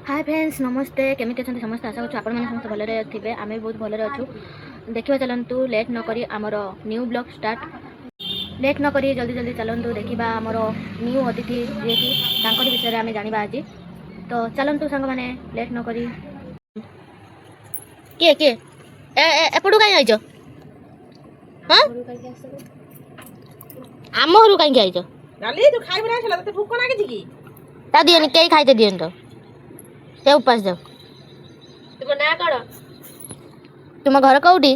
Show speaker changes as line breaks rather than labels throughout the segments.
hi friends नमस्ते केमी अच्छा समस्त आशा करूँ आपण समस्त भलरे थे आम भी बहुत भलरे अच्छू देखा चलतु लेट न करी आमर न्यू ब्लॉग स्टार्ट लेट न करी जल्दी जल्दी चलतु देखा आमर न्यू अतिथि जी कि विषय में आम जाना आज तो चलतु सांग मैंने लेट न करी किए किए एपटू कहीं आइज हाँ आम घर कहीं आइज दिएनि कई खाइते दिएन तो से उपास जाओ तुम ना कौन तुम घर कौटी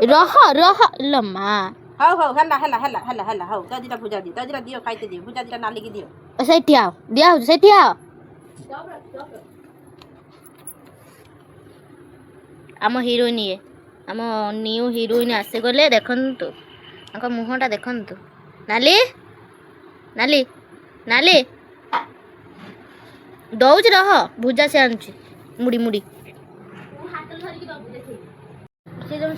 रह रह लम्मा
हाउ हाउ हल्ला हल्ला हल्ला हल्ला हल्ला हाउ दादीरा भुजा दियो खाइते दियो भुजा दिटा नाली की दियो
सेठी आओ दिया हो सेठी आओ आम हिरोइन ये आम न्यू हिरोइन आसे गले देखंतु आंका मुहटा देखंतु नाली नाली नाली दौच रह भुजा से आनुची मुड़ी मुड़ी से जो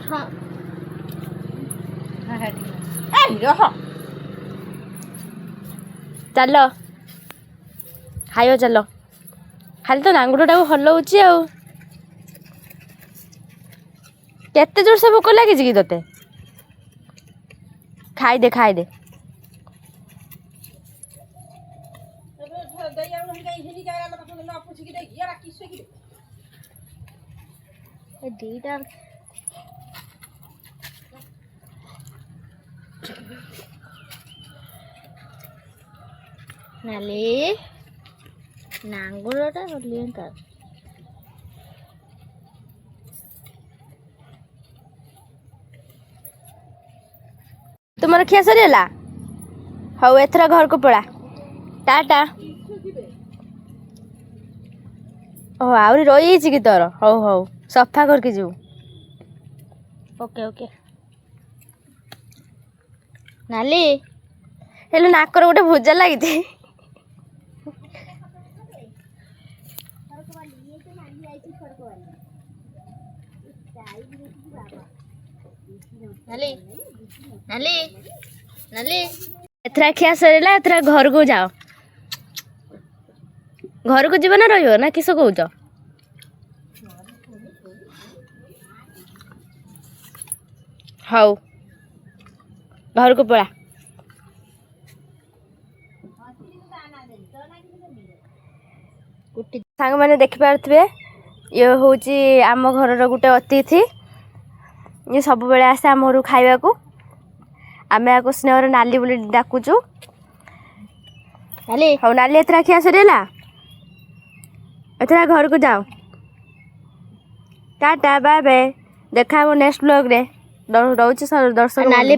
चल खाइयो चल खाली तो नांगुरटा हलौची आ केते जोर से भोक लगी कि तोते खाइदे खाइदे
दीटा नाली नांगुरटा हलियंता
तुमर खिया सरीला हौ एथरा घर को पड़ा टाटा ओ आउरी रही कि तोर हौ हौ सफा करके जीव
ओके ओके नाली
हेलो नाकर गोटे भुजा लगी
नाली नाली नाली
एथरा खिया सरीला एथरा घर को जाओ घर को जीव ना रहियो ना किस कहूच हौ घर को पड़ा सांग मैंने देखिपे ये हूँ आम घर गोटे अतिथि ये सब बेले आसे आम घर खावा को आम या स्नेह नाली बोली डाकुचु
नाली
हौ नाली एथरा खिया सरीला एथरा घर को जाओ टाटा बाय बाय देखा नेक्स्ट ब्लॉग रे दर्शक
नाली